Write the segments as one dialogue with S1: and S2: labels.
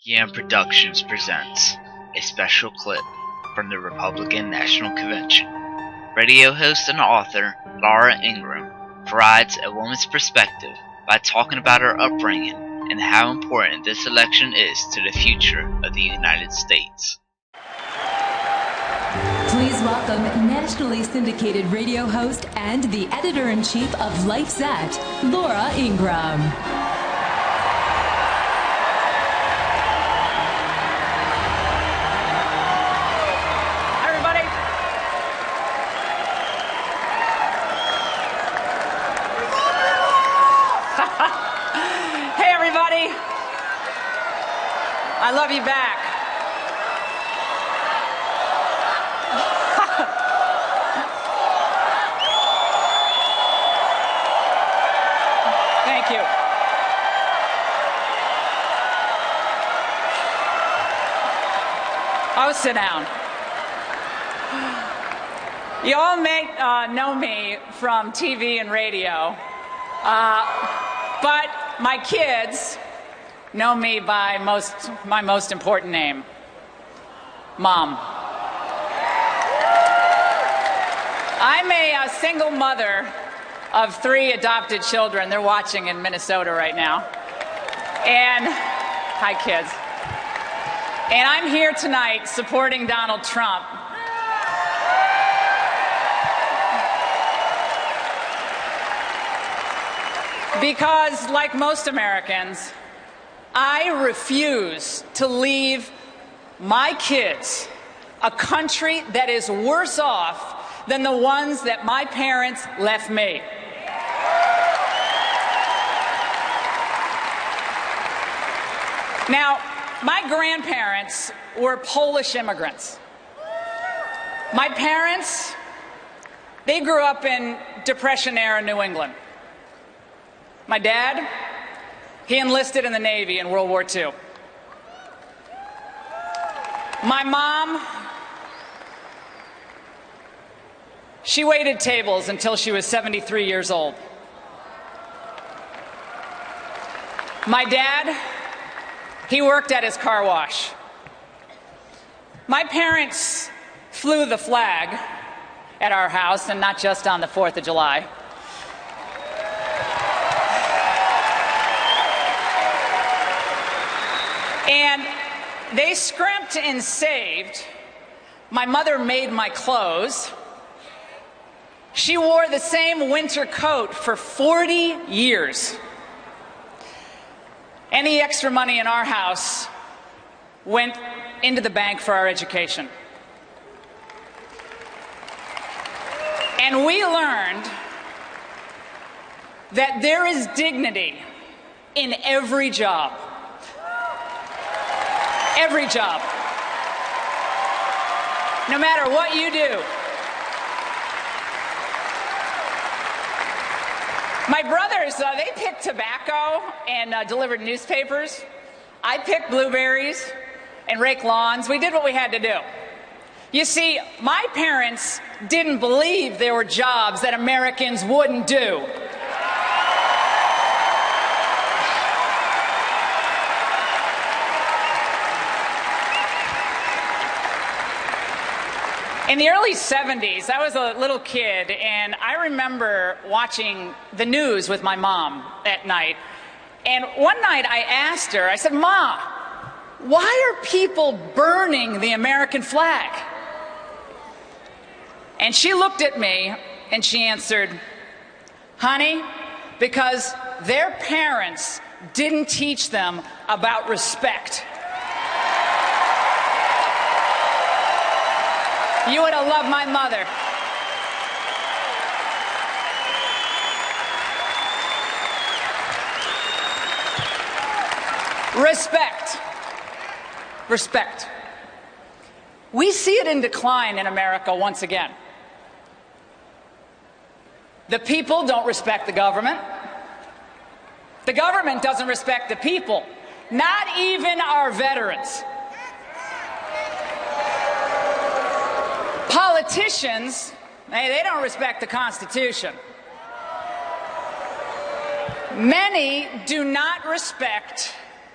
S1: YAM Productions presents a special clip from the Republican National Convention. Radio host and author Laura Ingraham provides a woman's perspective by talking about her upbringing and how important this election is to the future of the United States.
S2: Please welcome nationally syndicated radio host and the editor-in-chief of Life's At, Laura Ingraham.
S3: I love you back. Thank you. Oh, sit down. You all may know me from TV and radio, but my kids know me by my most important name, Mom. I'm a single mother of 3 adopted children. They're watching in Minnesota right now. And, hi kids. And I'm here tonight supporting Donald Trump. Because, like most Americans, I refuse to leave my kids a country that is worse off than the ones that my parents left me. Now, my grandparents were Polish immigrants. My parents, they grew up in Depression-era New England. My dad, he enlisted in the Navy in World War II. My mom, she waited tables until she was 73 years old. My dad, he worked at his car wash. My parents flew the flag at our house, and not just on the 4th of July. And they scrimped and saved. My mother made my clothes. She wore the same winter coat for 40 years. Any extra money in our house went into the bank for our education. And we learned that there is dignity in every job. Every job. No matter what you do. My brothers, they picked tobacco and delivered newspapers. I picked blueberries and raked lawns. We did what we had to do. You see, my parents didn't believe there were jobs that Americans wouldn't do. In the early 70s, I was a little kid, and I remember watching the news with my mom at night. And one night I asked her, I said, "Ma, why are people burning the American flag?" And she looked at me and she answered, "Honey, because their parents didn't teach them about respect." You would have loved my mother. Respect. Respect. We see it in decline in America once again. The people don't respect the government. The government doesn't respect the people, not even our veterans. Politicians, they don't respect the Constitution. Many do not respect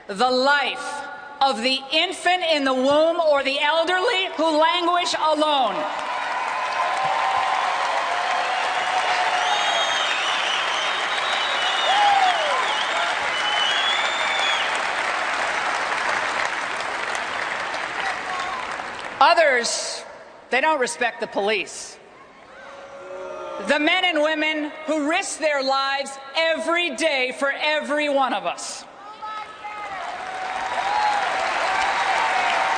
S3: the life of the infant in the womb or the elderly who languish alone. Others, they don't respect the police. The men and women who risk their lives every day for every one of us.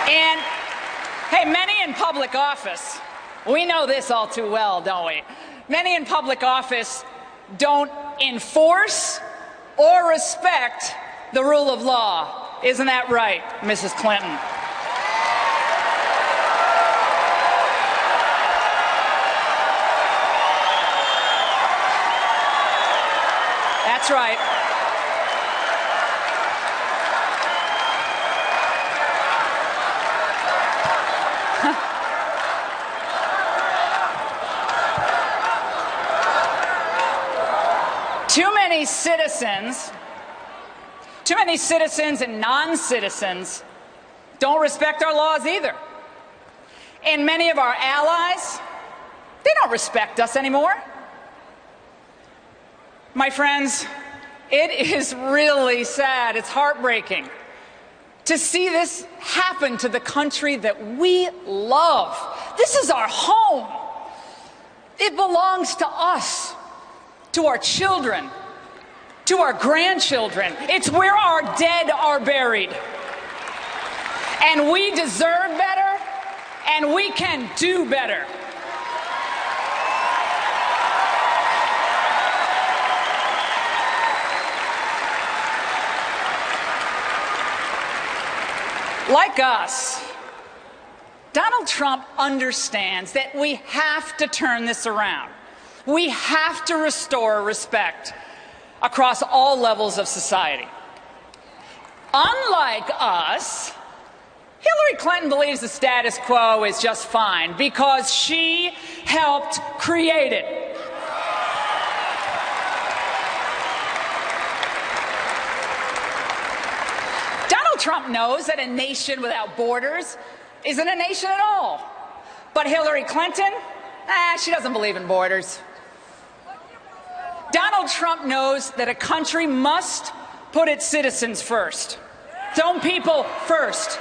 S3: And, hey, many in public office, we know this all too well, don't we? Many in public office don't enforce or respect the rule of law. Isn't that right, Mrs. Clinton? That's right. Too many citizens and non-citizens don't respect our laws either. And many of our allies, they don't respect us anymore. My friends, it is really sad, it's heartbreaking to see this happen to the country that we love. This is our home. It belongs to us, to our children, to our grandchildren. It's where our dead are buried. And we deserve better, and we can do better. Like us, Donald Trump understands that we have to turn this around. We have to restore respect across all levels of society. Unlike us, Hillary Clinton believes the status quo is just fine because she helped create it. Trump knows that a nation without borders isn't a nation at all. But Hillary Clinton, she doesn't believe in borders. Donald Trump knows that a country must put its citizens first, its own people first.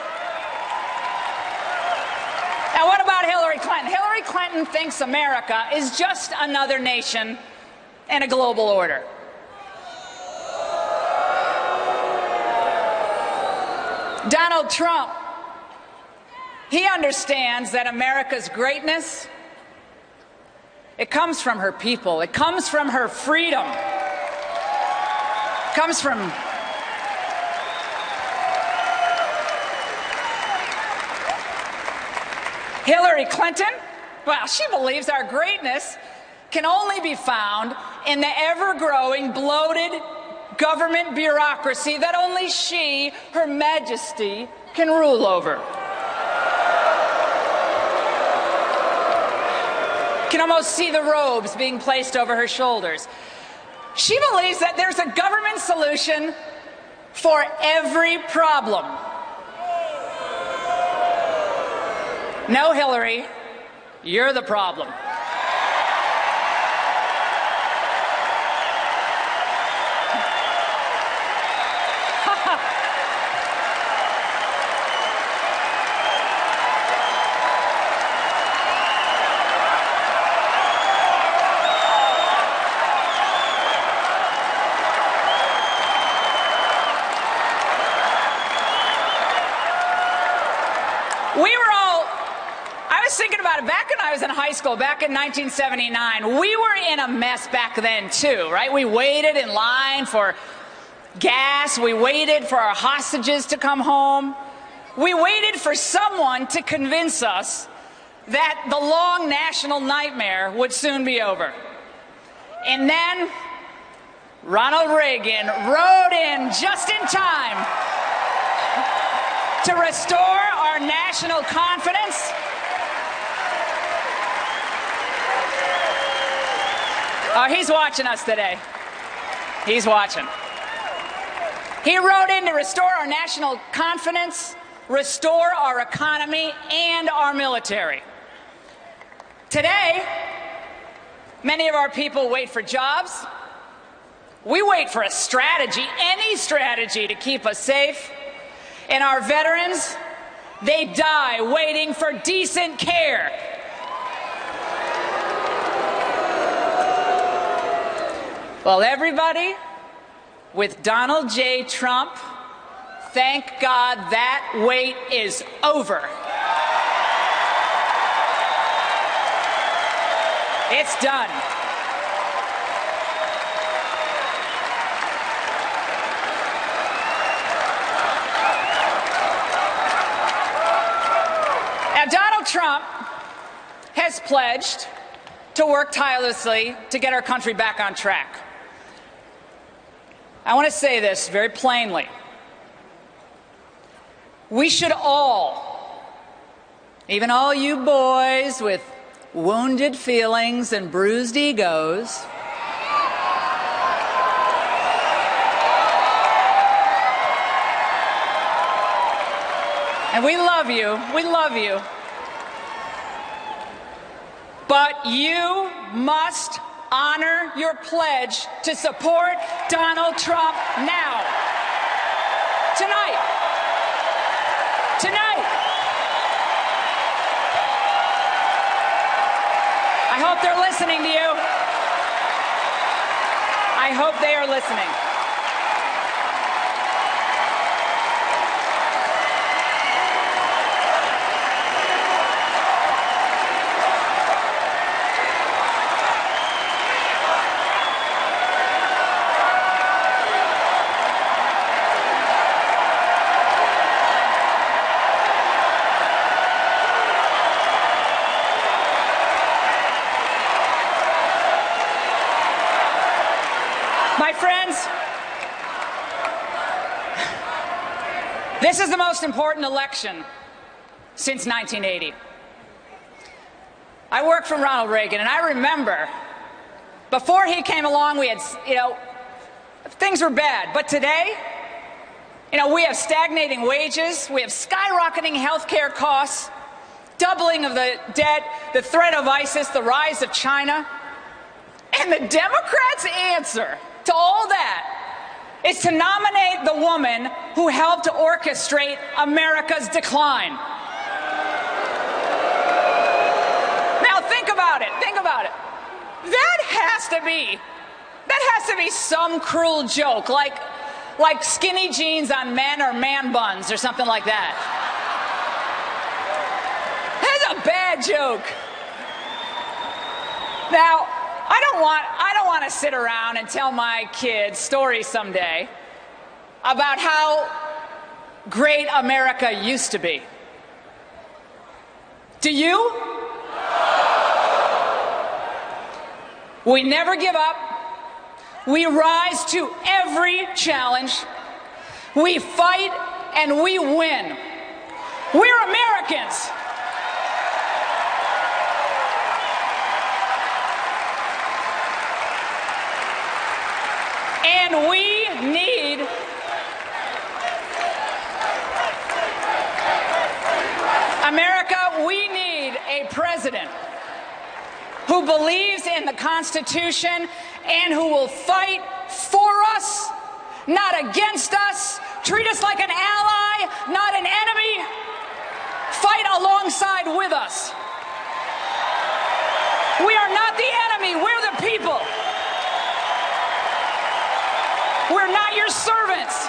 S3: Now, what about Hillary Clinton? Hillary Clinton thinks America is just another nation and a global order. Donald Trump, he understands that America's greatness, it comes from her people. It comes from her freedom. It comes from Hillary Clinton. Well, she believes our greatness can only be found in the ever-growing, bloated government bureaucracy that only she, Her Majesty, can rule over. You can almost see the robes being placed over her shoulders. She believes that there's a government solution for every problem. No, Hillary, you're the problem. Back when I was in high school, back in 1979, we were in a mess back then too, right? We waited in line for gas. We waited for our hostages to come home. We waited for someone to convince us that the long national nightmare would soon be over. And then Ronald Reagan rode in just in time to restore our national confidence. Oh, he's watching us today. He's watching. He wrote in to restore our national confidence, restore our economy and our military. Today, many of our people wait for jobs. We wait for a strategy, any strategy to keep us safe. And our veterans, they die waiting for decent care. Well, everybody, with Donald J. Trump, thank God that wait is over. It's done. Now, Donald Trump has pledged to work tirelessly to get our country back on track. I want to say this very plainly. We should all, even all you boys with wounded feelings and bruised egos, and we love you, but you must honor your pledge to support Donald Trump now. Tonight. I hope they're listening to you. I hope they are listening. My friends, this is the most important election since 1980. I worked for Ronald Reagan, and I remember before he came along, we had, things were bad. But today, we have stagnating wages, we have skyrocketing health care costs, doubling of the debt, the threat of ISIS, the rise of China. And the Democrats' answer to all that is to nominate the woman who helped to orchestrate America's decline. Now think about it. That has to be some cruel joke, like skinny jeans on men or man buns or something like that. That's a bad joke. Now, I don't want to sit around and tell my kids stories someday about how great America used to be. Do you? We never give up. We rise to every challenge. We fight and we win. We're Americans. And we need America, we need a president who believes in the Constitution and who will fight for us, not against us, treat us like an ally, not an enemy, fight alongside with us. We are not the enemy, we're the people. We're not your servants.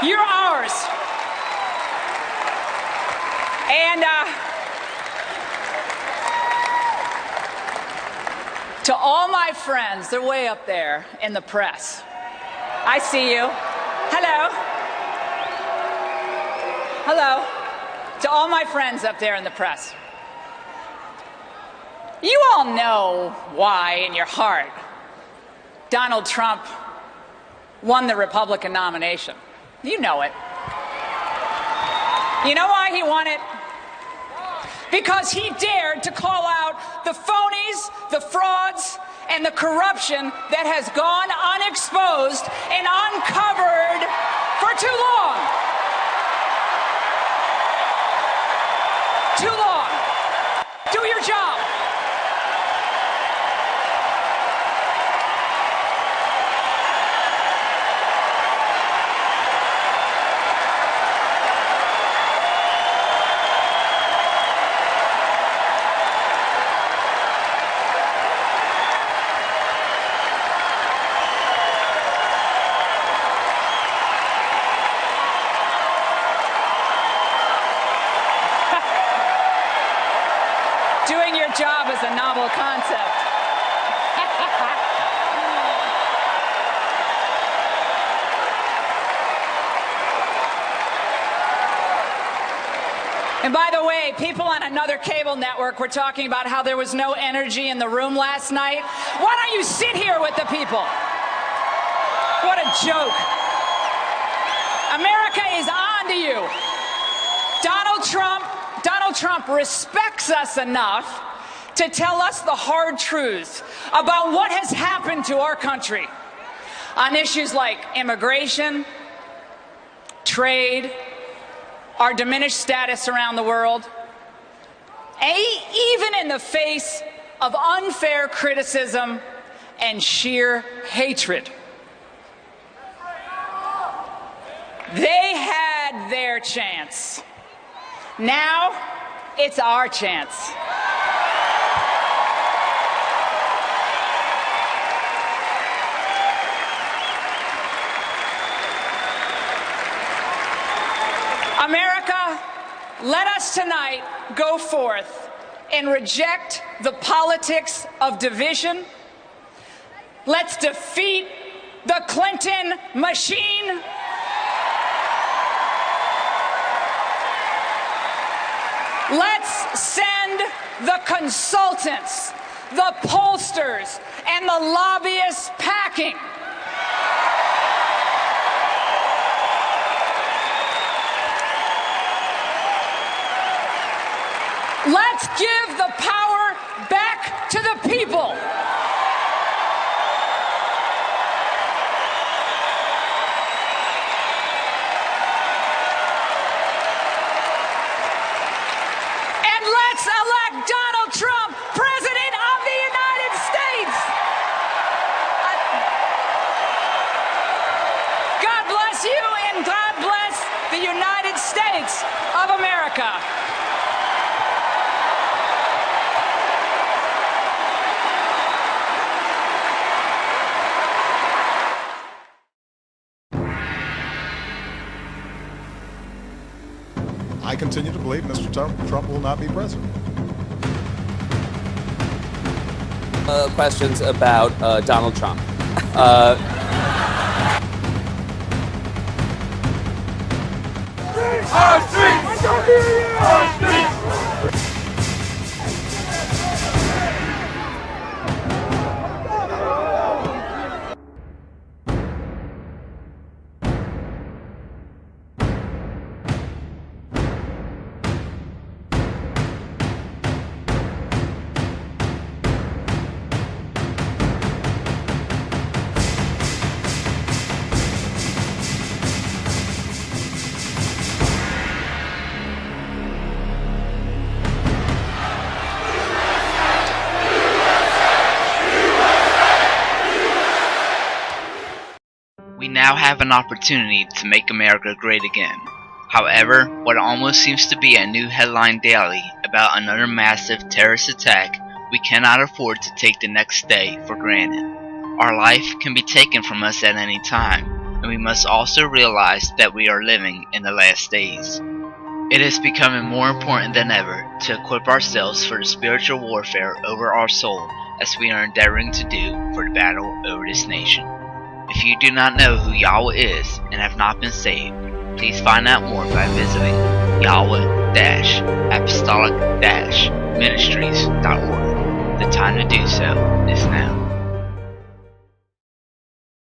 S3: You're ours. And to all my friends, they're way up there in the press. I see you. Hello. Hello. To all my friends up there in the press. You all know why in your heart Donald Trump won the Republican nomination. You know it. You know why he won it? Because he dared to call out the phonies, the frauds, and the corruption that has gone unexposed and uncovered for too long. Too long. Do your job. Doing your job is a novel concept. And by the way, people on another cable network were talking about how there was no energy in the room last night. Why don't you sit here with the people? What a joke. America is on to you. Donald Trump respects us enough to tell us the hard truths about what has happened to our country on issues like immigration, trade, our diminished status around the world, even in the face of unfair criticism and sheer hatred. They had their chance. Now, it's our chance. America, let us tonight go forth and reject the politics of division. Let's defeat the Clinton machine. Let's send the consultants, the pollsters, and the lobbyists packing. Let's give the power back to the people. And let's elect Donald Trump, President of the United States. God bless you, and God bless the United States of America.
S4: I continue to believe Mr. Trump will not be president.
S5: Questions about Donald Trump.
S6: Our streets! Our streets!
S1: We now have an opportunity to make America great again. However, what almost seems to be a new headline daily about another massive terrorist attack, we cannot afford to take the next day for granted. Our life can be taken from us at any time, and we must also realize that we are living in the last days. It is becoming more important than ever to equip ourselves for the spiritual warfare over our soul as we are endeavoring to do for the battle over this nation. If you do not know who Yahweh is and have not been saved, please find out more by visiting YAHWAH Apostolic Ministries.org. The time to do so is now.